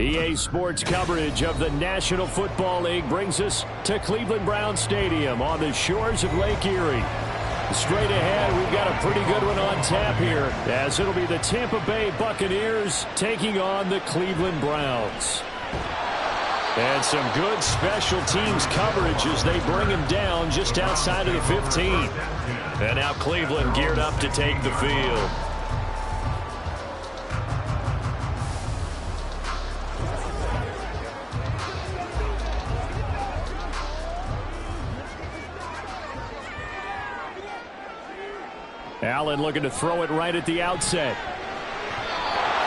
EA Sports coverage of the National Football League brings us to Cleveland Browns Stadium on the shores of Lake Erie. Straight ahead, we've got a pretty good one on tap here, as it'll be the Tampa Bay Buccaneers taking on the Cleveland Browns. And some good special teams coverage as they bring him down just outside of the 15. And now Cleveland geared up to take the field. Allen looking to throw it right at the outset.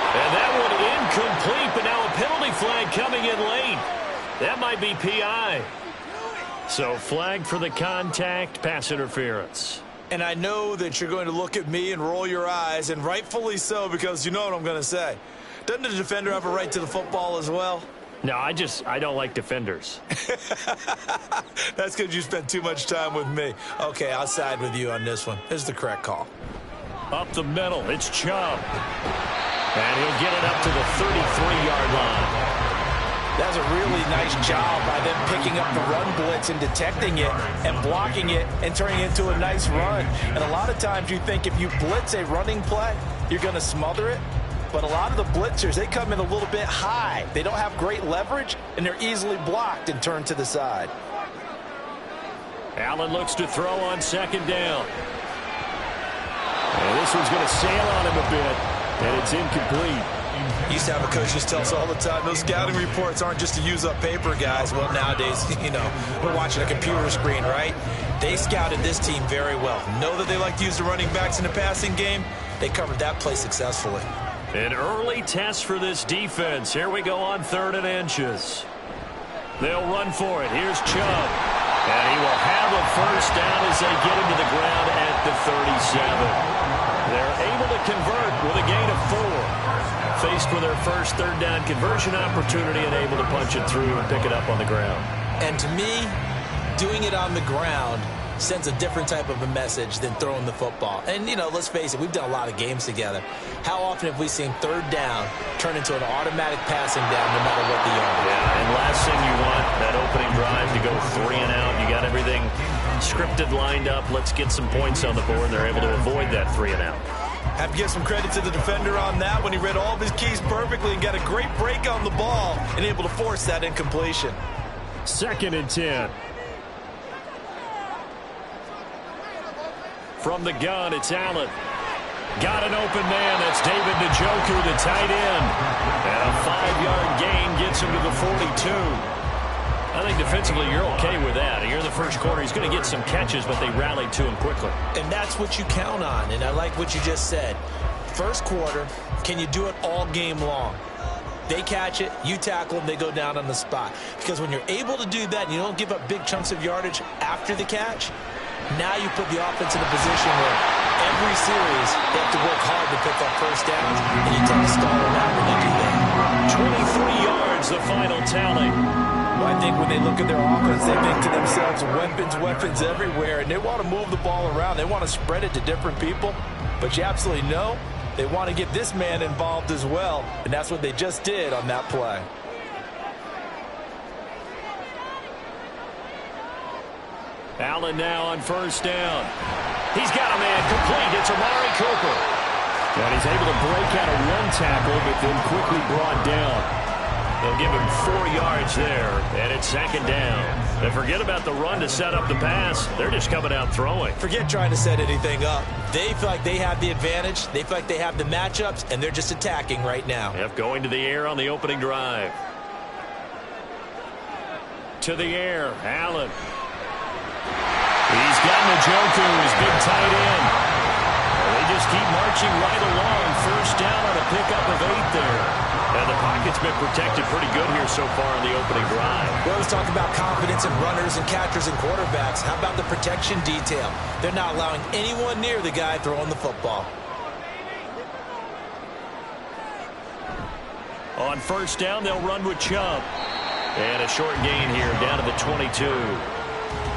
And that one incomplete, but now a penalty flag coming in late. That might be PI. So flag for the contact, pass interference. And I know that you're going to look at me and roll your eyes, and rightfully so, because you know what I'm going to say. Doesn't the defender have a right to the football as well? No, I don't like defenders. That's because you spent too much time with me. Okay, I'll side with you on this one. This is the correct call. Up the middle, it's Chubb. And he'll get it up to the 33-yard line. That's a really nice job by them picking up the run blitz and detecting it and blocking it and turning it into a nice run. And a lot of times you think if you blitz a running play, you're going to smother it. But a lot of the blitzers, they come in a little bit high. They don't have great leverage, and they're easily blocked and turned to the side. Allen looks to throw on second down. And this one's going to sail on him a bit, and it's incomplete. Used to have a coach just tell us all the time, those scouting reports aren't just to use up paper, guys. Well, nowadays, you know, we're watching a computer screen, right? They scouted this team very well. Know that they like to use the running backs in the passing game. They covered that play successfully. An early test for this defense. Here we go on 3rd and inches. They'll run for it. Here's Chubb. And he will have a first down as they get him to the ground at the 37. They're able to convert with a gain of 4. Faced with their first 3rd down conversion opportunity and able to punch it through and pick it up on the ground. And to me, doing it on the ground sends a different type of a message than throwing the football. And, you know, let's face it, we've done a lot of games together. How often have we seen 3rd down turn into an automatic passing down no matter what the yard is? Yeah, and last thing you want, that opening drive to go 3 and out. You got everything scripted, lined up. Let's get some points on the board. They're able to avoid that 3 and out. Have to give some credit to the defender on that when he read all of his keys perfectly and got a great break on the ball and able to force that incompletion. 2nd and 10. From the gun, it's Allen. Got an open man. That's David Njoku, the tight end. And a 5-yard gain gets him to the 42. I think defensively you're okay with that. You're in the first quarter. He's going to get some catches, but they rallied to him quickly. And that's what you count on, and I like what you just said. First quarter, can you do it all game long? They catch it, you tackle them, they go down on the spot. Because when you're able to do that and you don't give up big chunks of yardage after the catch, now you put the offense in a position where every series they have to work hard to pick up first downs, and you tend to stall them out when you do that. 23 yards, the final tally. Well, I think when they look at their offense, they think to themselves, weapons everywhere, and they want to move the ball around. They want to spread it to different people, but you absolutely know they want to get this man involved as well, and that's what they just did on that play. Allen now on first down. He's got a man complete. It's Amari Cooper. And he's able to break out of one tackle, but then quickly brought down. They'll give him 4 yards there, and it's second down. And forget about the run to set up the pass. They're just coming out throwing. Forget trying to set anything up. They feel like they have the advantage. They feel like they have the matchups, and they're just attacking right now. Yep, going to the air on the opening drive. To the air, Allen. He's got Njoku, his big tight end. They just keep marching right along. First down on a pickup of 8 there. And the pocket's been protected pretty good here so far in the opening drive. We always talk about confidence in runners and catchers and quarterbacks. How about the protection detail? They're not allowing anyone near the guy throwing the football. On first down, they'll run with Chubb. And a short gain here down to the 22.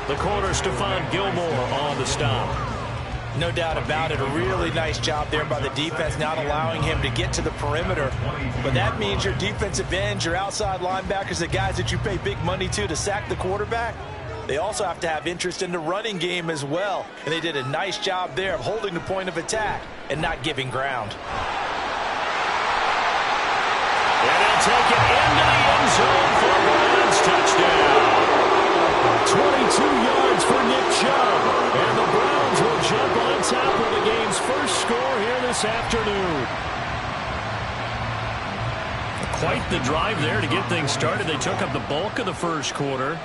The corner, Stephon Gilmore, on the stop. No doubt about it. A really nice job there by the defense, not allowing him to get to the perimeter. But that means your defensive ends, your outside linebackers, the guys that you pay big money to sack the quarterback, they also have to have interest in the running game as well. And they did a nice job there of holding the point of attack and not giving ground. And they'll take it into the end zone for a Browns touchdown. 22 yards for Nick Chubb. And the Browns will jump on top of the game's first score here this afternoon. Quite the drive there to get things started. They took up the bulk of the first quarter,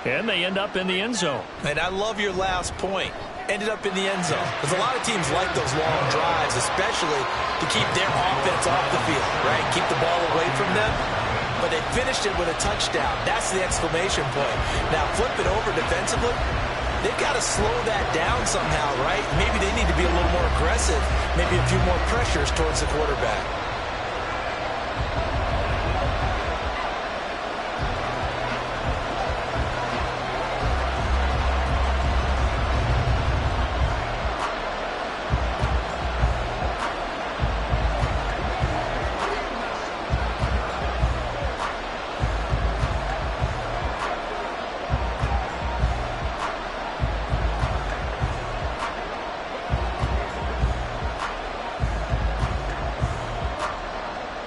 and they end up in the end zone. And I love your last point. Ended up in the end zone. Because a lot of teams like those long drives, especially to keep their offense off the field, right? Keep the ball away from them. But they finished it with a touchdown. That's the exclamation point. Now flip it over defensively. They've got to slow that down somehow, right? Maybe they need to be a little more aggressive. Maybe a few more pressures towards the quarterback.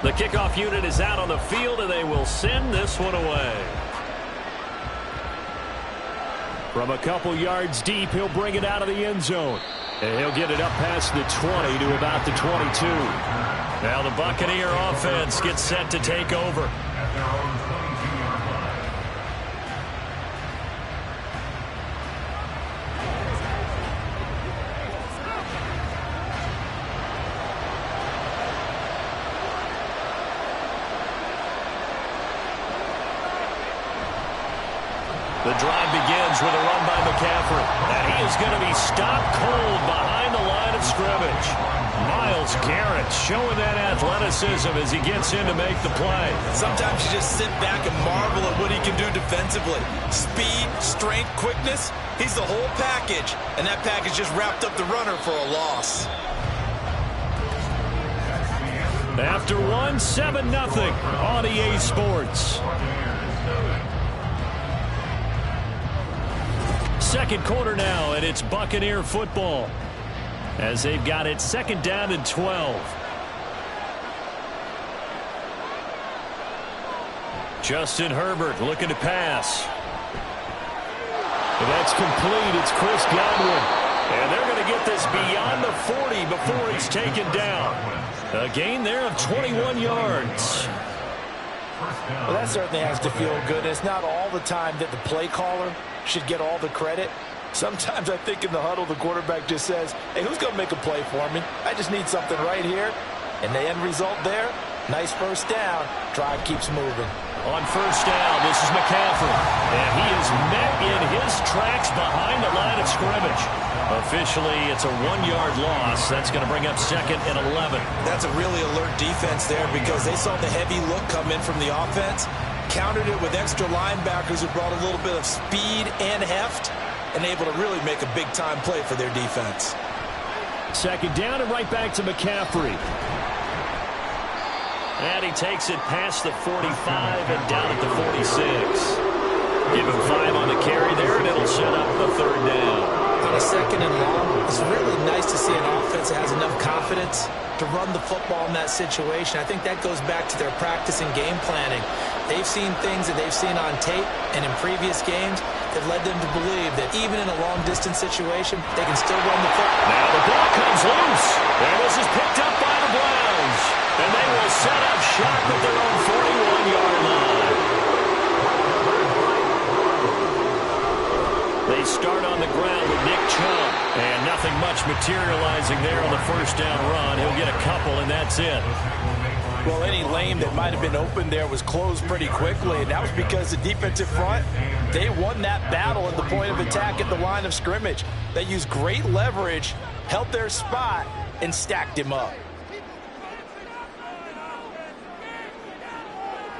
The kickoff unit is out on the field, and they will send this one away. From a couple yards deep, he'll bring it out of the end zone. And he'll get it up past the 20 to about the 22. Now the Buccaneer offense gets set to take over. The drive begins with a run by McCaffrey. And he is going to be stopped cold behind the line of scrimmage. Myles Garrett showing that athleticism as he gets in to make the play. Sometimes you just sit back and marvel at what he can do defensively. Speed, strength, quickness. He's the whole package. And that package just wrapped up the runner for a loss. After one, 7-0 on EA Sports. Second quarter now, and it's Buccaneer football as they've got it second down and 12. Justin Herbert looking to pass. And that's complete. It's Chris Godwin. And they're going to get this beyond the 40 before he's taken down. A gain there of 21 yards. Well, that certainly has to feel good. It's not all the time that the play caller should get all the credit. Sometimes I think in the huddle, the quarterback just says, hey, who's going to make a play for me? I just need something right here. And the end result there, nice first down. Drive keeps moving. On first down, this is McCaffrey. And he is met in his tracks behind the line of scrimmage. Officially, it's a 1-yard loss. That's going to bring up second and 11. That's a really alert defense there because they saw the heavy look come in from the offense. countered it with extra linebackers who brought a little bit of speed and heft and able to really make a big-time play for their defense. Second down and right back to McCaffrey. And he takes it past the 45 and down at the 46. Give him 5 on the carry there, and it'll set up the third down. On a second and long, it's really nice to see an offense that has enough confidence to run the football in that situation. I think that goes back to their practice and game planning. They've seen things that they've seen on tape and in previous games that led them to believe that even in a long-distance situation, they can still run the football. Now the ball comes loose, and this is picked up by the Browns. And they will set up shop at their own 41-yard line. They start on the ground with Nick Chubb, and nothing much materializing there on the first down run. He'll get a couple, and that's it. Well, any lane that might have been open there was closed pretty quickly, and that was because the defensive front, they won that battle at the point of attack at the line of scrimmage. They used great leverage, held their spot, and stacked him up.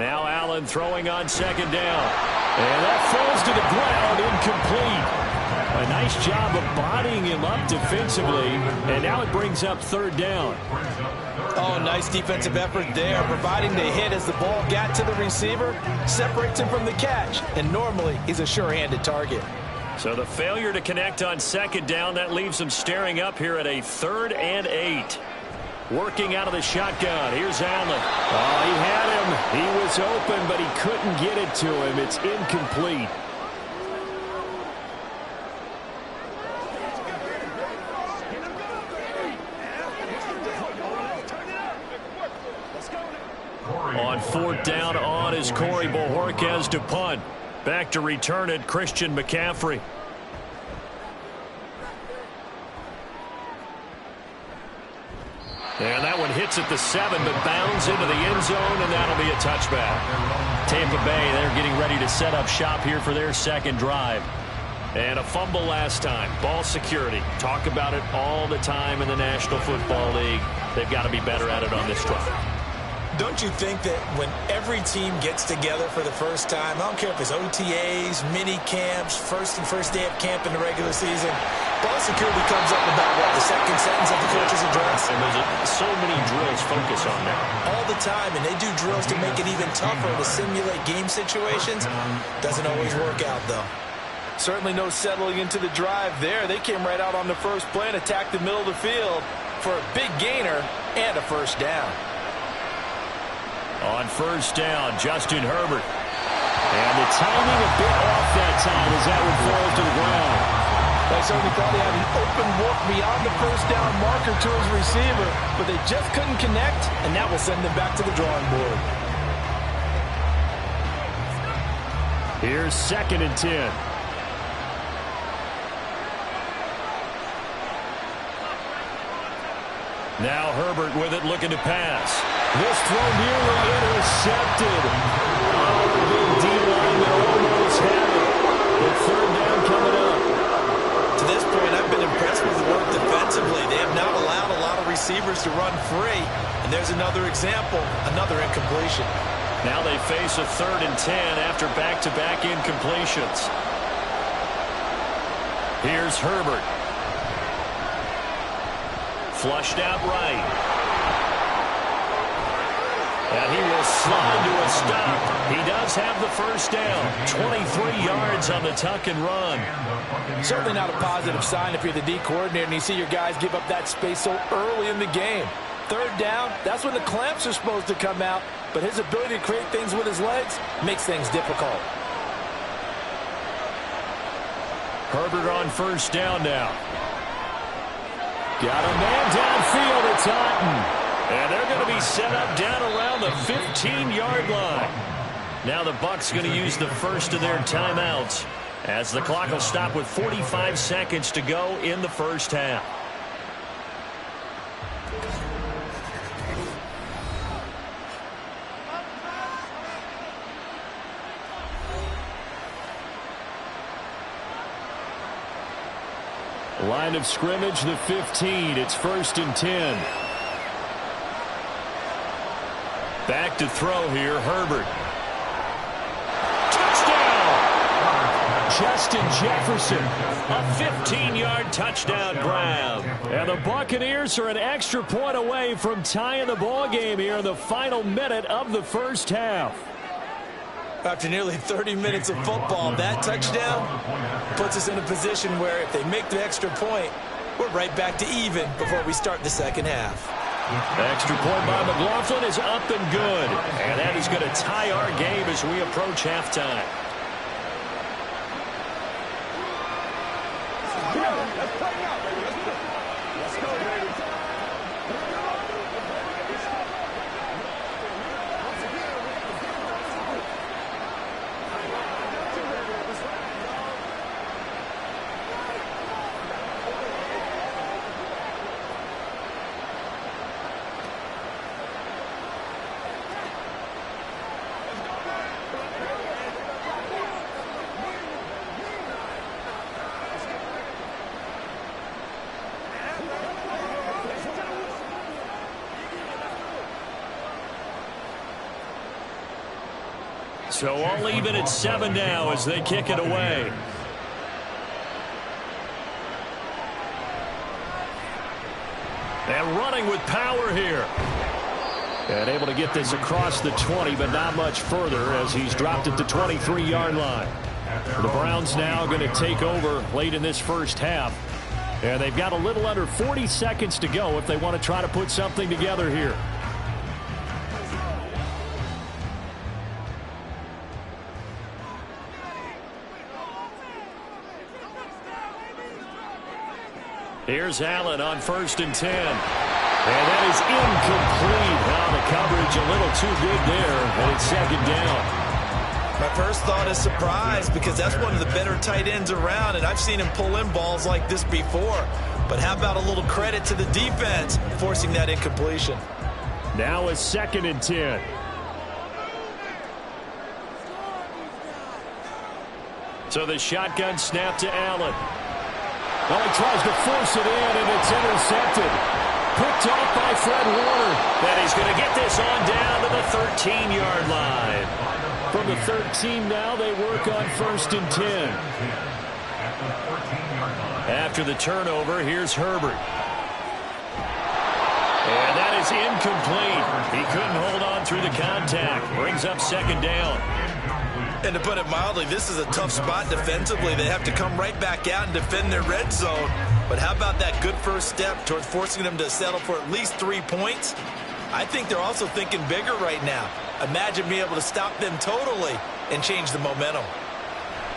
Now Allen throwing on second down. And that falls to the ground, incomplete. A nice job of bodying him up defensively, and now it brings up third down. Oh, nice defensive effort there, providing the hit as the ball got to the receiver, separates him from the catch, and normally he's a sure-handed target. So the failure to connect on second down, that leaves him staring up here at a 3rd and 8. Working out of the shotgun. Here's Allen. Oh, he had him. He was open, but he couldn't get it to him. It's incomplete. On 4th down, on is Corey Bojorquez to punt. Back to return it, Christian McCaffrey. And that one hits at the 7, but bounds into the end zone, and that'll be a touchback. Tampa Bay, they're getting ready to set up shop here for their second drive. And a fumble last time. Ball security. Talk about it all the time in the National Football League. They've got to be better at it on this drive. Don't you think that when every team gets together for the first time, I don't care if it's OTAs, mini camps, first day of camp in the regular season, ball security comes up about, what, the second sentence of the coach's address? And there's so many drills focus on that. All the time, and they do drills to make it even tougher to simulate game situations. Doesn't always work out, though. Certainly no settling into the drive there. They came right out on the first play and attacked the middle of the field for a big gainer and a first down. On first down, Justin Herbert. And the timing a bit off that time as that one falls to the ground. They certainly thought they had an open look beyond the first down marker to his receiver, but they just couldn't connect, and that will send them back to the drawing board. Here's 2nd and 10. Now Herbert with it, looking to pass. This throw nearly intercepted. Oh, the big D-line almost had it. The 3rd down coming up. To this point, I've been impressed with the work defensively. They have not allowed a lot of receivers to run free. And there's another example, another incompletion. Now they face a 3rd and 10 after back-to-back incompletions. Here's Herbert. Flushed out right. And he will slide to a stop. He does have the first down. 23 yards on the tuck and run. Certainly not a positive sign if you're the D coordinator and you see your guys give up that space so early in the game. 3rd down, that's when the clamps are supposed to come out. But his ability to create things with his legs makes things difficult. Herbert on first down now. Got a man downfield. It's Otten. And they're going to be set up down around the 15-yard line. Now the Bucs going to use the first of their timeouts as the clock will stop with 45 seconds to go in the first half. Line of scrimmage, the 15. It's 1st and 10. Back to throw here, Herbert. Justin Jefferson. A 15-yard touchdown grab. And the Buccaneers are an extra point away from tying the ball game here in the final minute of the first half. After nearly 30 minutes of football, that touchdown puts us in a position where if they make the extra point, we're right back to even before we start the second half. The extra point by McLaughlin is up and good. And that is going to tie our game as we approach halftime. So all even at 7 now as they kick it away. And running with power here. And able to get this across the 20, but not much further as he's dropped at the 23-yard line. The Browns now going to take over late in this first half. And they've got a little under 40 seconds to go if they want to try to put something together here. Here's Allen on 1st and 10. And that is incomplete. Now the coverage a little too good there, and it's 2nd down. My first thought is surprise because that's one of the better tight ends around, and I've seen him pull in balls like this before. But how about a little credit to the defense forcing that incompletion? Now a 2nd and 10. So the shotgun snap to Allen. Well, he tries to force it in, and it's intercepted. Picked off by Fred Warner. And he's going to get this on down to the 13-yard line. From the 13 now, they work on 1st and 10. After the turnover, here's Herbert. And that is incomplete. He couldn't hold on through the contact. Brings up 2nd down. And to put it mildly, this is a tough spot defensively. They have to come right back out and defend their red zone. But how about that good first step towards forcing them to settle for at least 3 points? I think they're also thinking bigger right now. Imagine being able to stop them totally and change the momentum.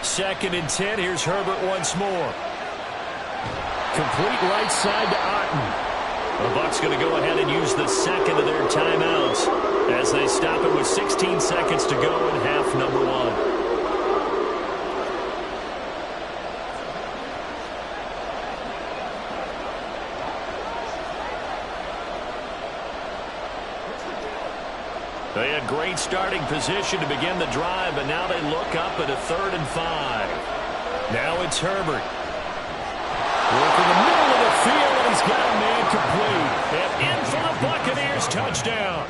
2nd and 10. Here's Herbert once more. Complete right side to Otten. The Bucs going to go ahead and use the second of their timeouts as they stop it with 16 seconds to go in half number 1. They had great starting position to begin the drive, but now they look up at a 3rd and 5. Now it's Herbert. Working the middle of the field, and he's got a man complete. And in for the Buccaneers touchdown.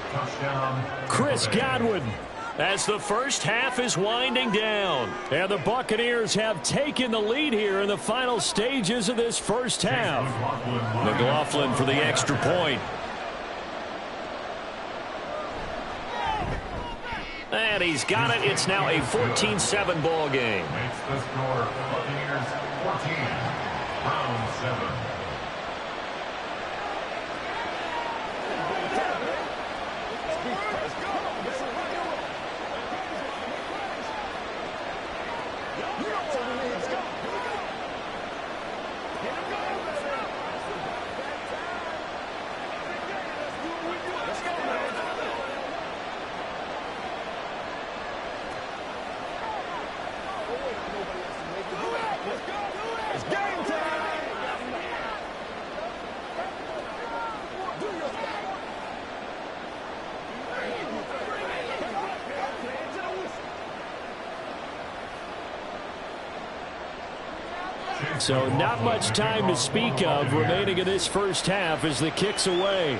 Chris Godwin, as the first half is winding down. And the Buccaneers have taken the lead here in the final stages of this first half. McLaughlin for the extra point. And he's got it. It's now a 14-7 ball game. Makes the score Buccaneers 14, Browns 7. So not much time to speak of remaining in this first half as the kick's away.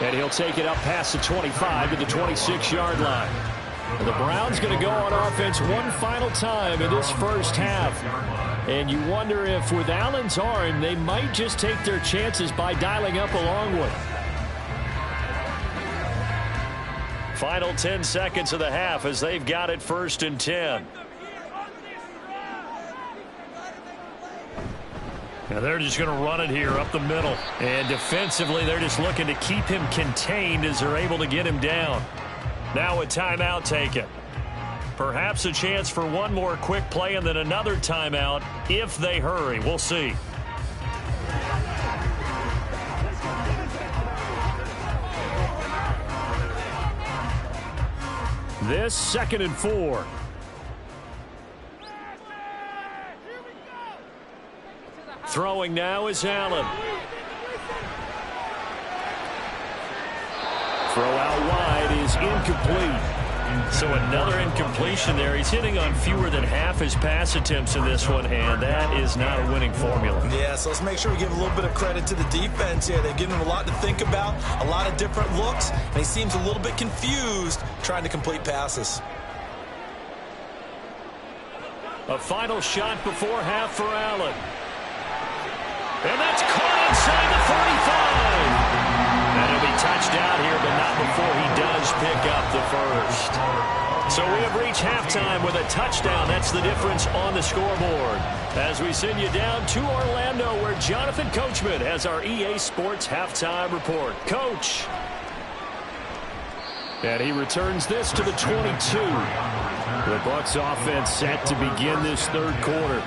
And he'll take it up past the 25 to the 26-yard line. The Browns going to go on offense one final time in this first half. And you wonder if with Allen's arm, they might just take their chances by dialing up a long one. Final 10 seconds of the half as they've got it 1st and 10. Now they're just going to run it here up the middle. And defensively, they're just looking to keep him contained as they're able to get him down. Now a timeout taken. Perhaps a chance for one more quick play and then another timeout if they hurry. We'll see. This 2nd and 4. Throwing now is Allen. Throw out wide is incomplete. So another incompletion there. He's hitting on fewer than half his pass attempts in this one, and that is not a winning formula. Yeah, so let's make sure we give a little bit of credit to the defense here. They've given him a lot to think about, a lot of different looks, and he seems a little bit confused trying to complete passes. A final shot before half for Allen. And that's caught inside the 45. And he'll be touched out here, but not before he does pick up the first. So we have reached halftime with a touchdown. That's the difference on the scoreboard. As we send you down to Orlando, where Jonathan Coachman has our EA Sports halftime report. Coach. And he returns this to the 22. The Bucs offense set to begin this 3rd quarter.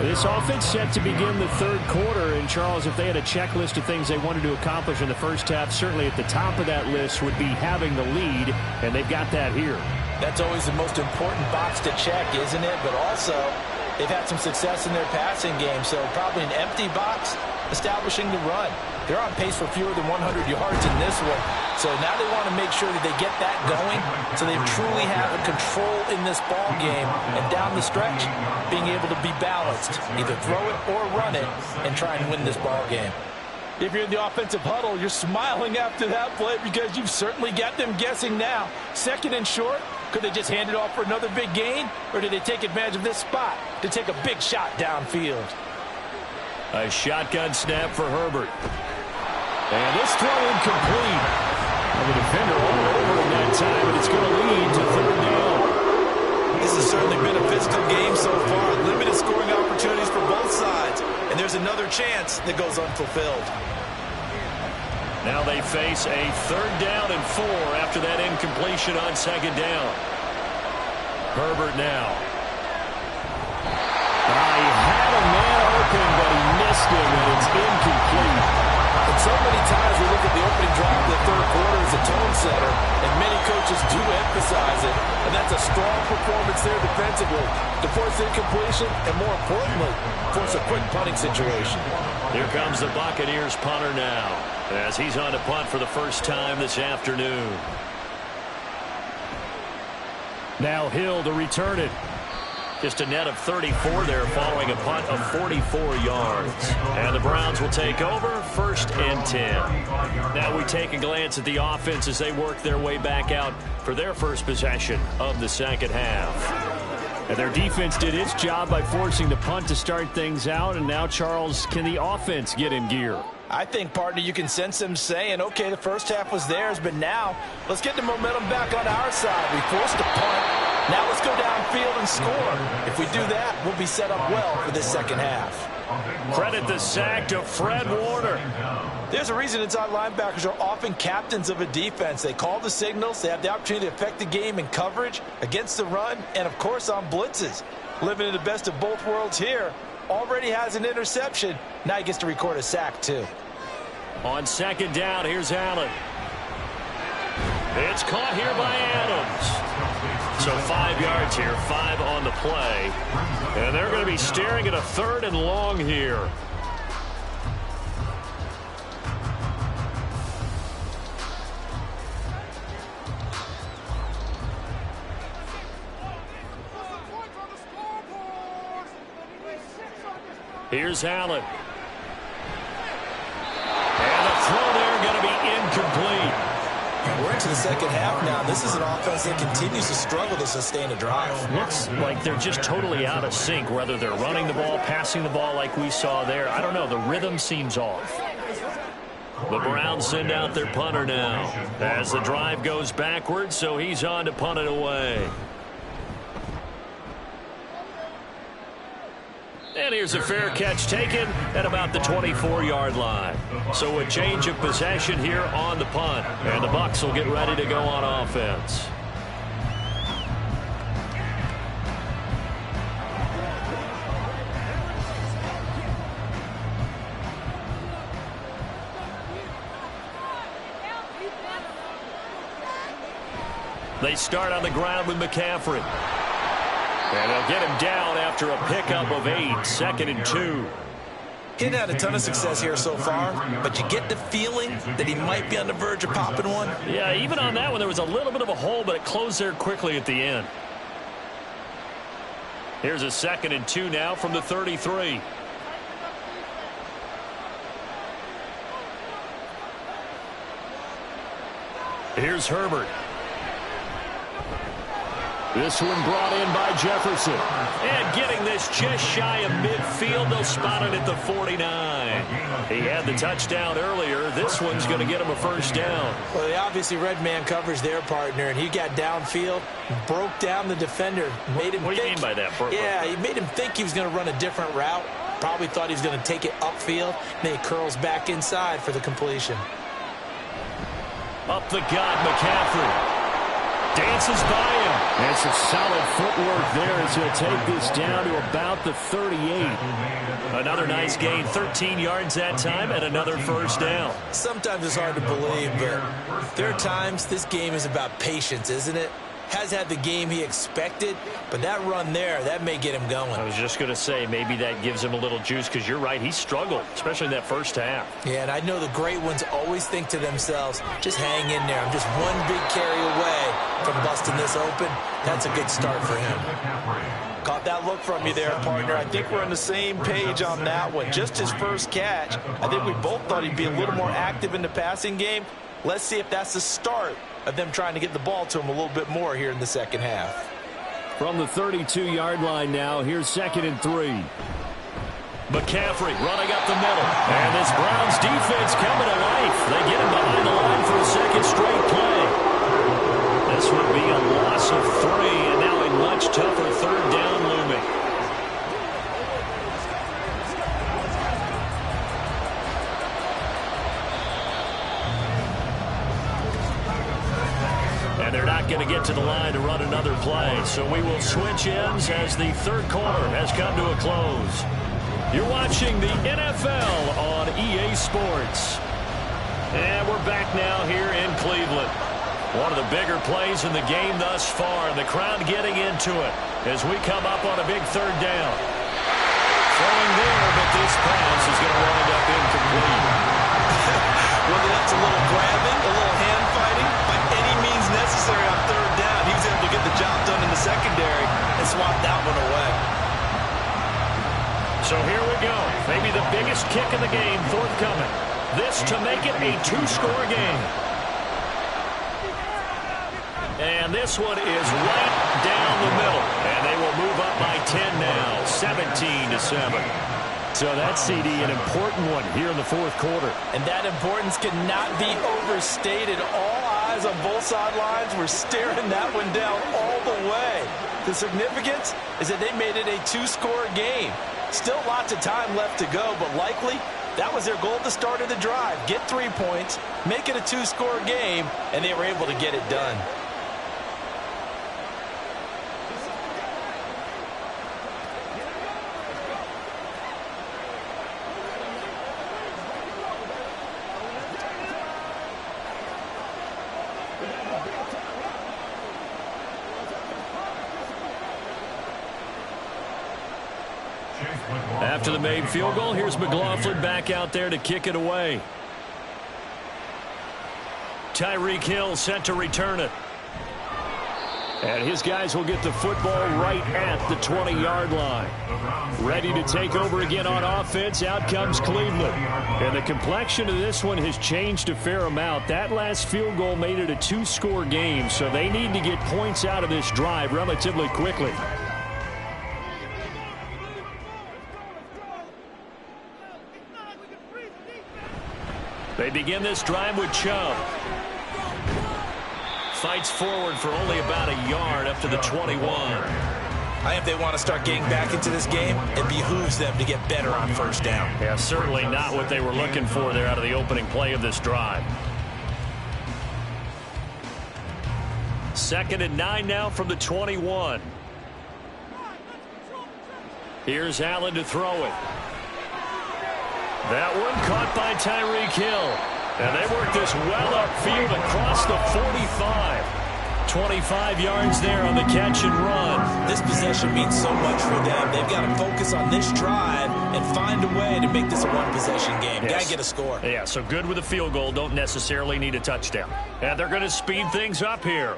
This offense set to begin the 3rd quarter. And, Charles, if they had a checklist of things they wanted to accomplish in the first half, certainly at the top of that list would be having the lead, and they've got that here. That's always the most important box to check, isn't it? But also, they've had some success in their passing game, so probably an empty box establishing the run. They're on pace for fewer than 100 yards in this one. So now they want to make sure that they get that going so they truly have a control in this ball game. And down the stretch, being able to be balanced. Either throw it or run it and try and win this ball game. If you're in the offensive huddle, you're smiling after that play because you've certainly got them guessing now. 2nd and short. Could they just hand it off for another big gain? Or did they take advantage of this spot to take a big shot downfield? A shotgun snap for Herbert. And this throw incomplete. And the defender all over in that time, but it's going to lead to 3rd down. This has certainly been a physical game so far. Limited scoring opportunities for both sides. And there's another chance that goes unfulfilled. Now they face a 3rd down and 4 after that incompletion on 2nd down. Herbert now. He had a man open, but he missed him, and it's incomplete. And so many times we look at the opening drive of the 3rd quarter as a tone setter, and many coaches do emphasize it, and that's a strong performance there defensively to force incompletion and, more importantly, force a quick punting situation. Here comes the Buccaneers punter now, as he's on to punt for the first time this afternoon. Now Hill to return it. Just a net of 34 there following a punt of 44 yards. And the Browns will take over 1st and 10. Now we take a glance at the offense as they work their way back out for their first possession of the 2nd half. And their defense did its job by forcing the punt to start things out. And now, Charles, can the offense get in gear? I think, partner, you can sense them saying, okay, the first half was theirs, but now let's get the momentum back on our side. We forced a punt. Now let's go downfield and score. If we do that, we'll be set up well for this 2nd half. Credit the sack to Fred Warner. There's a reason inside linebackers are often captains of a defense. They call the signals. They have the opportunity to affect the game in coverage, against the run, and, of course, on blitzes. Living in the best of both worlds here. Already has an interception. Now he gets to record a sack, too. On 2nd down, here's Allen. It's caught here by Adams. So 5 yards here, 5 on the play. And they're going to be staring at a 3rd and long here. Here's Allen. And the throw there going to be incomplete. We're into the second half now. This is an offense that continues to struggle to sustain a drive. Looks like they're just totally out of sync, whether they're running the ball, passing the ball like we saw there. I don't know. The rhythm seems off. The Browns send out their punter now as the drive goes backwards, so he's on to punt it away. And here's a fair catch taken at about the 24-yard line. So a change of possession here on the punt. And the Bucs will get ready to go on offense. They start on the ground with McCaffrey. And they'll get him down after a pickup of 8, 2nd and 2. He hadn't had a ton of success here so far, but you get the feeling that he might be on the verge of popping one. Yeah, even on that one, there was a little bit of a hole, but it closed there quickly at the end. Here's a 2nd and 2 now from the 33. Here's Herbert. This one brought in by Jefferson. And getting this just shy of midfield. They'll spot it at the 49. He had the touchdown earlier. This one's going to get him a first down. Well, they obviously read man coverage their partner, and he got downfield, broke down the defender, made him What do you mean by that? Yeah, he made him think he was going to run a different route. Probably thought he was going to take it upfield. Then he curls back inside for the completion. Up the gut, McCaffrey. Dances by him. And some solid footwork there as he'll take this down to about the 38. Another nice gain, 13 yards that time, and another first down. Sometimes it's hard to believe, but there are times this game is about patience, isn't it? Has had the game he expected, but that run there, that may get him going. I was just going to say, maybe that gives him a little juice, because you're right, he struggled, especially in that first half. Yeah, and I know the great ones always think to themselves, just hang in there. I'm just one big carry away from busting this open. That's a good start for him. Caught that look from you there, partner. I think we're on the same page on that one. Just his first catch. I think we both thought he'd be a little more active in the passing game. Let's see if that's the start of them trying to get the ball to him a little bit more here in the second half. From the 32-yard line now, here's 2nd and 3. McCaffrey running up the middle. And this Browns defense coming to life. They get him behind the line for a second straight play. This would be a loss of 3, and now a much tougher third down looming. And they're not going to get to the line to run another play. So we will switch ends as the third quarter has come to a close. You're watching the NFL on EA Sports. And we're back now here in Cleveland. One of the bigger plays in the game thus far. And the crowd getting into it as we come up on a big third down. Throwing there, but this pass is going to wind up incomplete. Whether that's a little grabbing, a little hand fighting, by any means necessary on third down, he was able to get the job done in the secondary and swat that one away. So here we go. Maybe the biggest kick of the game forthcoming. This to make it a 2-score game. And this one is right down the middle. And they will move up by 10 now, 17-7. So that's, CD, an important one here in the fourth quarter. And that importance cannot be overstated. All eyes on both sidelines were staring that one down all the way. The significance is that they made it a 2-score game. Still lots of time left to go, but likely that was their goal at the start of the drive. Get 3 points, make it a 2-score game, and they were able to get it done. After the made field goal, here's McLaughlin back out there to kick it away. Tyreek Hill set to return it. And his guys will get the football right at the 20-yard line. Ready to take over again on offense. Out comes Cleveland. And the complexion of this one has changed a fair amount. That last field goal made it a two-score game, so they need to get points out of this drive relatively quickly. They begin this drive with Chubb. Fights forward for only about a yard up to the 21. I think if they want to start getting back into this game, it behooves them to get better on first down. Yeah, certainly not what they were looking for there out of the opening play of this drive. 2nd and 9 now from the 21. Here's Allen to throw it. That one caught by Tyreek Hill. And they work this well upfield across the 45. 25 yards there on the catch and run. This possession means so much for them. They've got to focus on this drive and find a way to make this a one-possession game. Yes. Got to get a score. Yeah, so good with a field goal. Don't necessarily need a touchdown. And they're going to speed things up here.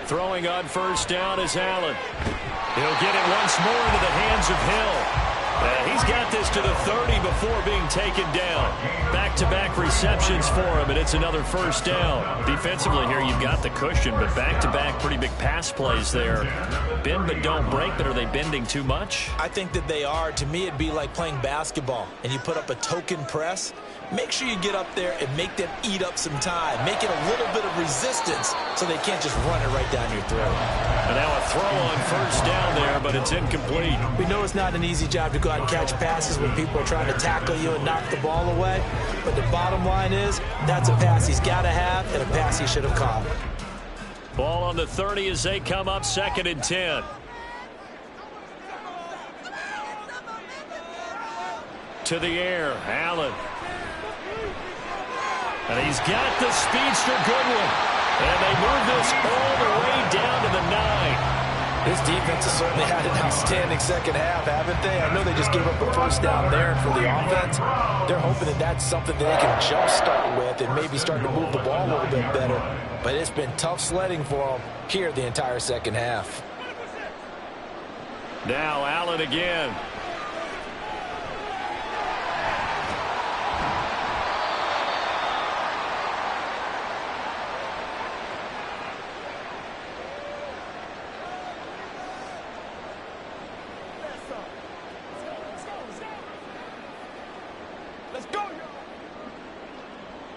Throwing on first down is Allen. He'll get it once more into the hands of Hill. He's got this to the 30 before being taken down. Back-to-back receptions for him, and it's another first down. Defensively here, you've got the cushion, but back-to-back pretty big pass plays there. Bend but don't break, but are they bending too much? I think that they are. To me, it'd be like playing basketball, and you put up a token press. Make sure you get up there and make them eat up some time. Make it a little bit of resistance so they can't just run it right down your throat. And now a throw on first down there, but it's incomplete. We know it's not an easy job to go out and catch passes when people are trying to tackle you and knock the ball away. But the bottom line is that's a pass he's got to have and a pass he should have caught. Ball on the 30 as they come up 2nd and 10. To the air, Allen. And he's got the speedster Goodwin. And they move this all the way down to the 9. This defense has certainly had an outstanding second half, haven't they? I know they just gave up a first down there for the offense. They're hoping that that's something that they can jumpstart with and maybe start to move the ball a little bit better. But it's been tough sledding for them here the entire second half. Now Allen again.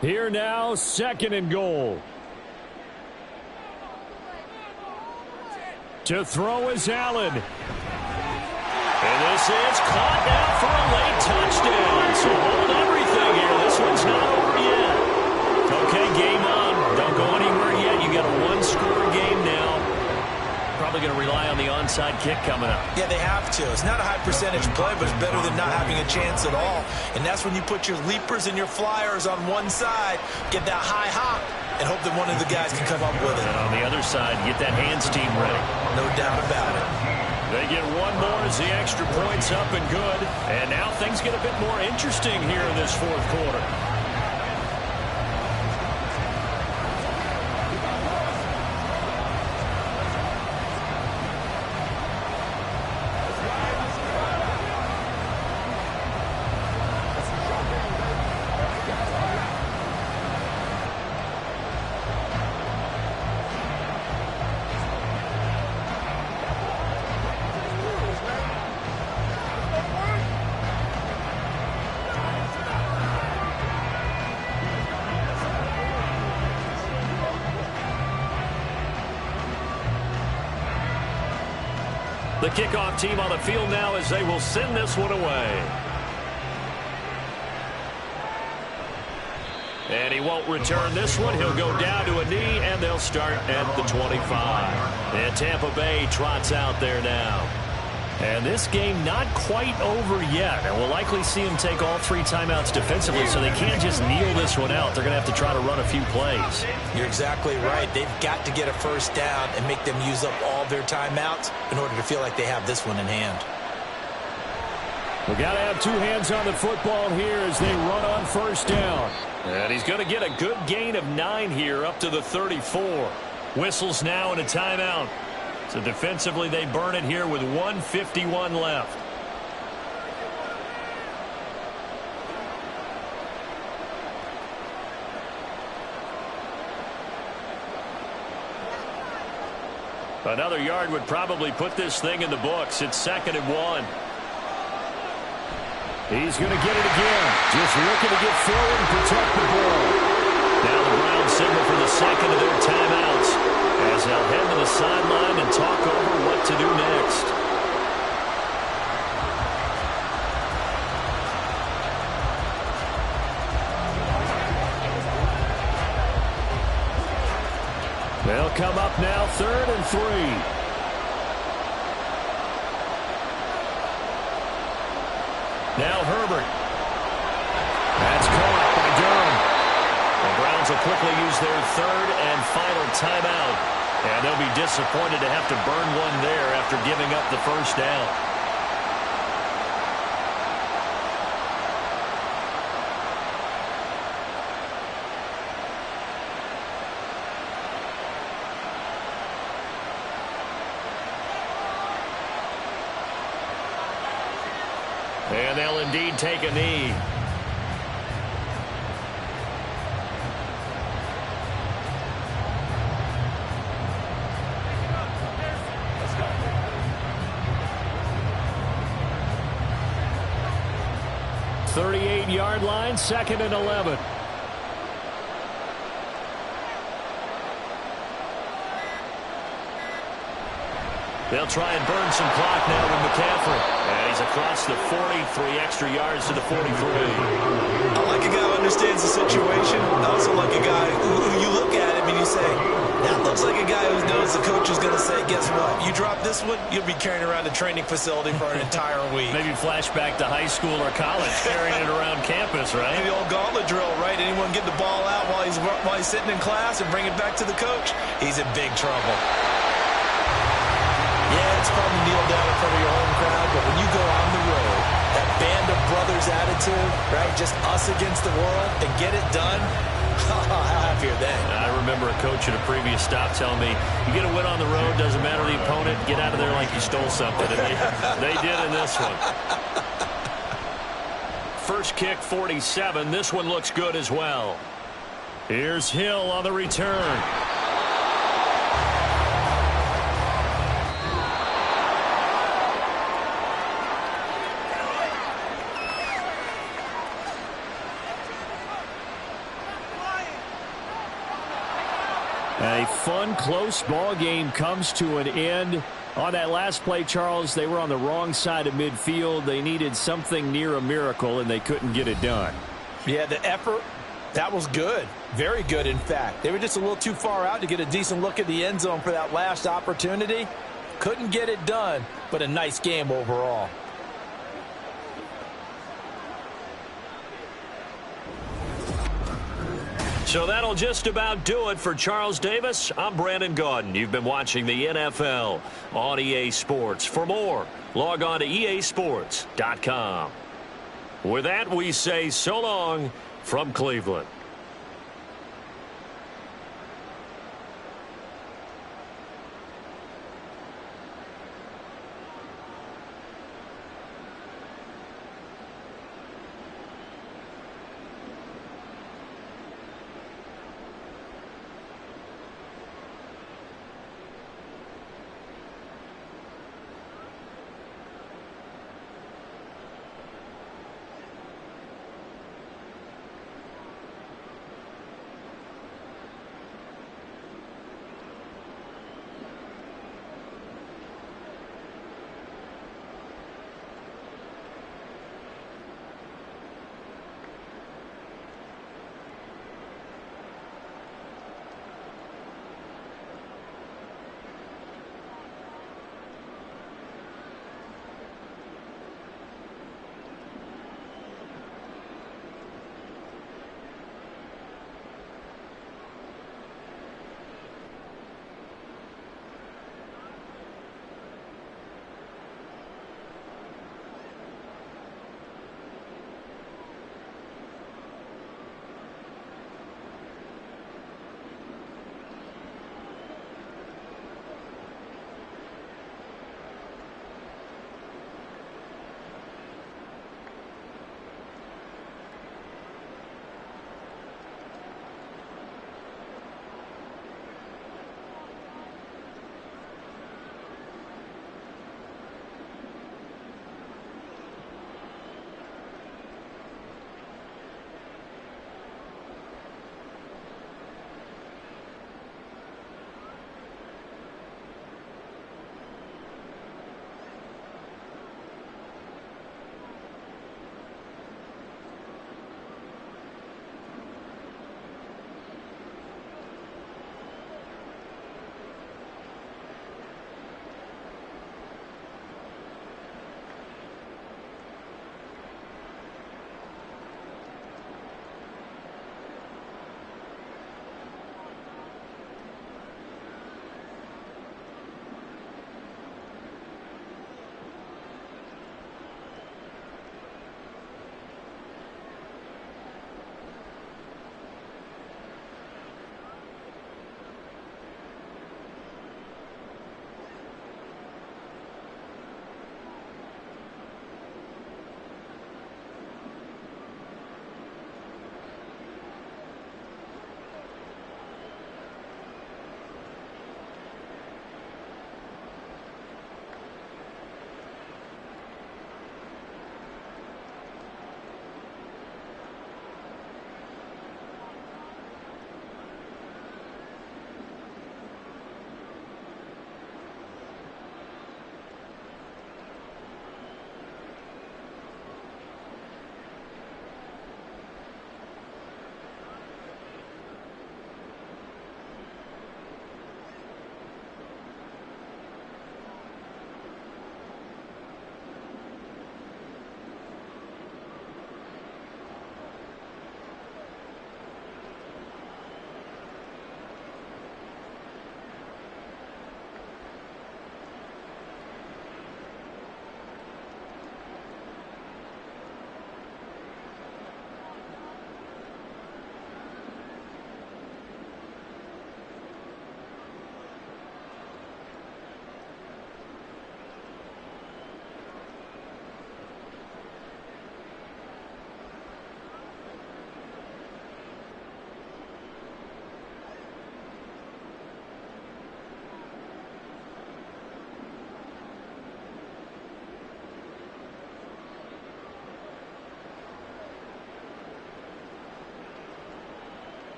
Here now, 2nd and goal. To throw is Allen. And this is caught now for a late touchdown. So hold everything here. This one's not over yet. Okay, game on. Don't go anywhere yet. You got a one-score game now. Probably going to rely on the onside kick coming up. Yeah, they have to. It's not a high percentage play, but it's better than not having a chance at all. And that's when you put your leapers and your flyers on one side, get that high hop, and hope that one of the guys can come up with it. And on the other side, get that hands team ready. No doubt about it. They get one more as the extra point's up and good. And now things get a bit more interesting here in this 4th quarter. The kickoff team on the field now as they will send this one away. And he won't return this one. He'll go down to a knee, and they'll start at the 25. And Tampa Bay trots out there now. And this game not quite over yet. And we'll likely see them take all 3 timeouts defensively, so they can't just kneel this one out. They're going to have to try to run a few plays. You're exactly right. They've got to get a first down and make them use up all their timeouts in order to feel like they have this one in hand. We got to have 2 hands on the football here as they run on first down. And he's going to get a good gain of 9 here up to the 34. Whistles now and a timeout. So defensively, they burn it here with 1:51 left. Another yard would probably put this thing in the books. It's 2nd and 1. He's going to get it again. Just looking to get forward and protect the ball. Now the Browns signal for the second of their timeouts as they'll head to the sideline and talk over what to do next. They'll come up now 3rd and 3. Now Herbert. That's caught by Durham. The Browns will quickly use their 3rd and final timeout. And they'll be disappointed to have to burn one there after giving up the first down. And they'll indeed take a knee. The 38-yard line, 2nd and 11. They'll try and burn some clock now with McCaffrey. And he's across the 40, 3 extra yards to the 43. I like a guy who understands the situation. I also like a guy who you look at him and you say, that looks like a guy who knows the coach is going to say, guess what? You drop this one, you'll be carrying around a training facility for an entire week. Maybe flashback to high school or college, carrying it around campus, right? Maybe the old gauntlet drill, right? Anyone get the ball out while he's sitting in class and bring it back to the coach? He's in big trouble. Yeah, it's fun to kneel down in front of your home crowd, but when you go on the road, that band of brothers attitude, right? Just us against the world and get it done. How happy are they? I remember a coach at a previous stop telling me, you get a win on the road, doesn't matter the opponent, get out of there like you stole something. And they did in this one. First kick, 47. This one looks good as well. Here's Hill on the return. A fun, close ball game comes to an end. On that last play, Charles, they were on the wrong side of midfield. They needed something near a miracle, and they couldn't get it done. Yeah, the effort, that was good. Very good, in fact. They were just a little too far out to get a decent look at the end zone for that last opportunity. Couldn't get it done, but a nice game overall. So that'll just about do it for Charles Davis. I'm Brandon Gaudin. You've been watching the NFL on EA Sports. For more, log on to easports.com. With that, we say so long from Cleveland.